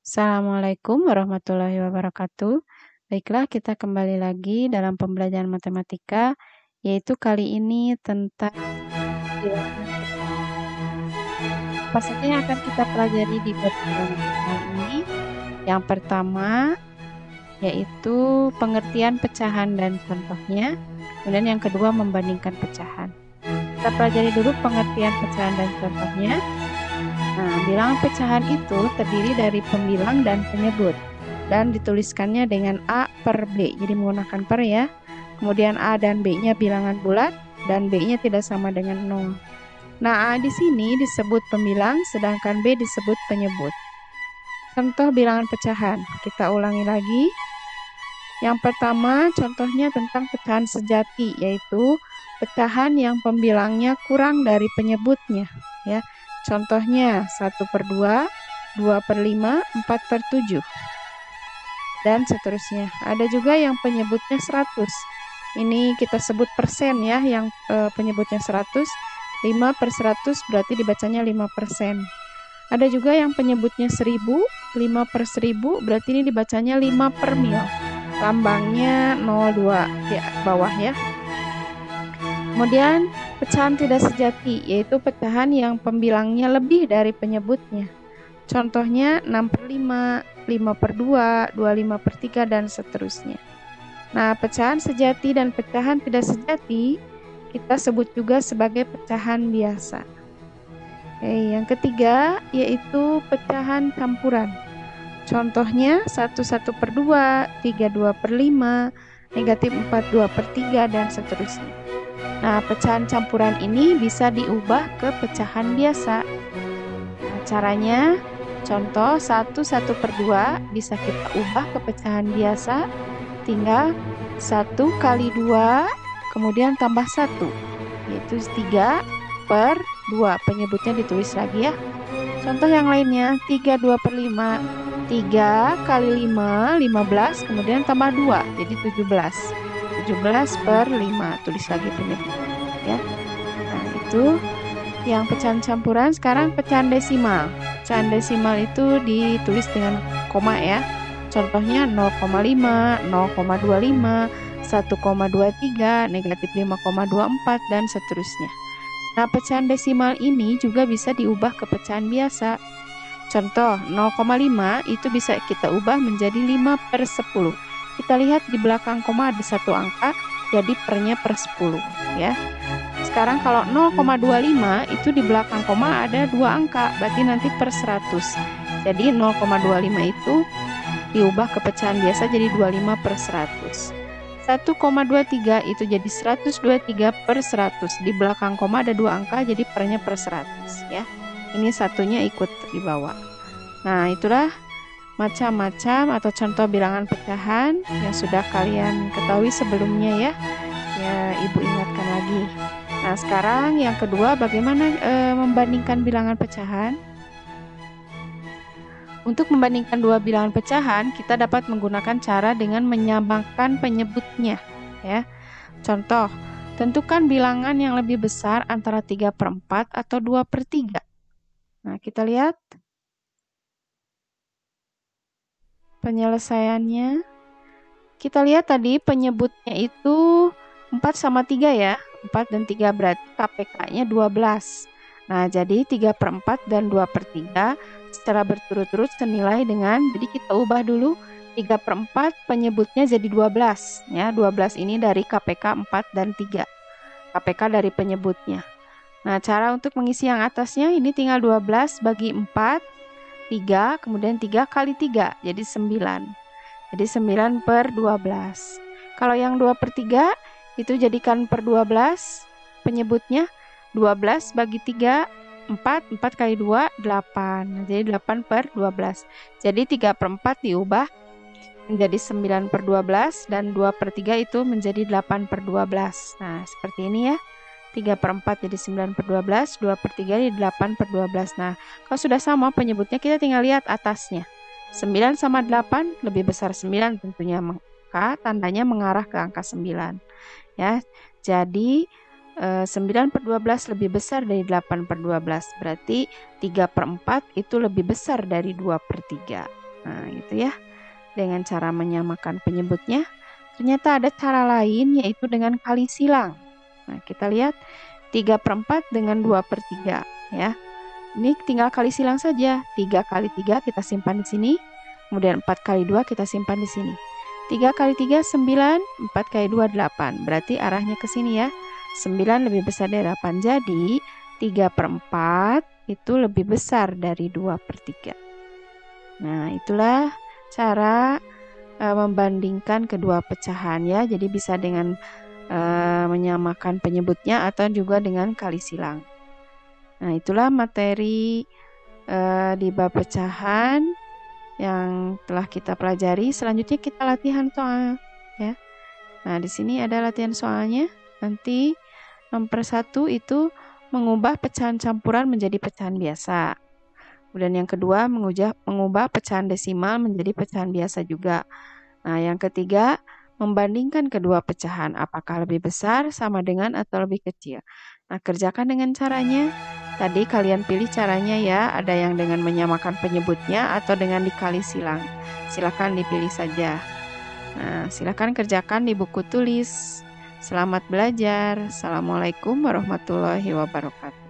Assalamualaikum warahmatullahi wabarakatuh. Baiklah, kita kembali lagi dalam pembelajaran matematika, yaitu kali ini tentang bilangan pecahan. Apa saja yang akan kita pelajari di bab bilangan pecahan ini? Yang pertama, yaitu pengertian pecahan dan contohnya. Kemudian yang kedua, membandingkan pecahan. Kita pelajari dulu pengertian pecahan dan contohnya. Nah, bilangan pecahan itu terdiri dari pembilang dan penyebut. Dan dituliskannya dengan A per B. Jadi menggunakan per ya. Kemudian A dan B-nya bilangan bulat dan B-nya tidak sama dengan 0. Nah, A di sini disebut pembilang sedangkan B disebut penyebut. Contoh bilangan pecahan. Kita ulangi lagi. Yang pertama, contohnya tentang pecahan sejati, yaitu pecahan yang pembilangnya kurang dari penyebutnya, ya. Contohnya 1/2, 2/5, 4/7, dan seterusnya. Ada juga yang penyebutnya 100. Ini kita sebut persen ya, yang penyebutnya 100. 5/100 berarti dibacanya 5%. Ada juga yang penyebutnya 1000, 5/1000 berarti ini dibacanya 5/mil. Lambangnya 02 di bawah ya. Kemudian pecahan tidak sejati, yaitu pecahan yang pembilangnya lebih dari penyebutnya. Contohnya 6/5, 5/2, 25/3, dan seterusnya. Nah, pecahan sejati dan pecahan tidak sejati kita sebut juga sebagai pecahan biasa. Yang ketiga yaitu pecahan campuran. Contohnya 11/2, 32/5, -42/3, dan seterusnya. Nah, pecahan campuran ini bisa diubah ke pecahan biasa. Nah, caranya, contoh 1/2 bisa kita ubah ke pecahan biasa. Tinggal 1 kali 2, kemudian tambah 1, yaitu 3/2. Penyebutnya ditulis lagi ya. Contoh yang lainnya, 32/5. 3 kali 5, 15, kemudian tambah 2, jadi 17. 17/5, tulis lagi penyebutnya ya. Nah, itu yang pecahan campuran. Sekarang pecahan desimal. Pecahan desimal itu ditulis dengan koma ya. Contohnya 0,5, 0,25, 1,23, -5,24, dan seterusnya. Nah, pecahan desimal ini juga bisa diubah ke pecahan biasa. Contoh, 0,5 itu bisa kita ubah menjadi 5/10. Kita lihat di belakang koma ada satu angka, jadi pernya per 10 ya. Sekarang kalau 0,25 itu di belakang koma ada 2 angka, berarti nanti per 100. Jadi 0,25 itu diubah ke pecahan biasa jadi 25/100. 1,23 itu jadi 123/100. Di belakang koma ada 2 angka, jadi pernya per 100 ya. Ini satunya ikut dibawa. Nah, itulah macam-macam atau contoh bilangan pecahan yang sudah kalian ketahui sebelumnya ya. Ya, Ibu ingatkan lagi. Nah, sekarang yang kedua, bagaimana membandingkan bilangan pecahan? Untuk membandingkan dua bilangan pecahan, kita dapat menggunakan cara dengan menyamakan penyebutnya ya. Contoh, tentukan bilangan yang lebih besar antara 3/4 atau 2/3. Nah, kita lihat penyelesaiannya. Kita lihat tadi penyebutnya itu 4/3 ya. 4 dan 3 berarti KPK-nya 12. Nah, jadi 3/4 dan 2/3 secara berturut-turut senilai dengan, jadi kita ubah dulu 3/4 penyebutnya jadi 12 ya. 12 ini dari KPK 4 dan 3. KPK dari penyebutnya. Nah, cara untuk mengisi yang atasnya ini tinggal 12 bagi 4, 3, kemudian 3 kali 3, jadi 9. Jadi 9/12. Kalau yang 2/3 itu jadikan per 12, penyebutnya 12 bagi 3, 4, 4 kali 2, 8. Jadi 8/12. Jadi 3/4 diubah menjadi 9/12 dan 2/3 itu menjadi 8/12. Nah, seperti ini ya. 3/4 jadi 9/12, 2/3 jadi 8/12. Nah, kalau sudah sama penyebutnya, kita tinggal lihat atasnya. 9 sama 8 lebih besar 9 tentunya, maka tandanya mengarah ke angka 9 ya. Jadi 9/12 lebih besar dari 8/12, berarti 3/4 itu lebih besar dari 2/3. Nah, gitu ya. Dengan cara menyamakan penyebutnya. Ternyata ada cara lain yaitu dengan kali silang. Nah, kita lihat 3/4 dengan 2/3 ya. Ini tinggal kali silang saja. 3 kali 3 kita simpan di sini. Kemudian 4 kali 2 kita simpan di sini. 3 kali 3 9, 4 kali 2 8. Berarti arahnya ke sini ya. 9 lebih besar dari 8. Jadi 3/4 itu lebih besar dari 2/3. Nah, itulah cara membandingkan kedua pecahan ya. Jadi bisa dengan menyamakan penyebutnya atau juga dengan kali silang. Nah, itulah materi di bab pecahan yang telah kita pelajari. Selanjutnya kita latihan soal ya. Nah, di sini ada latihan soalnya. Nanti nomor 1 itu mengubah pecahan campuran menjadi pecahan biasa. Kemudian yang kedua mengubah pecahan desimal menjadi pecahan biasa juga. Nah, yang ketiga membandingkan kedua pecahan apakah lebih besar, sama dengan atau lebih kecil. Nah, kerjakan dengan caranya. Tadi kalian pilih caranya ya, ada yang dengan menyamakan penyebutnya atau dengan dikali silang. Silakan dipilih saja. Nah, silakan kerjakan di buku tulis. Selamat belajar. Assalamualaikum warahmatullahi wabarakatuh.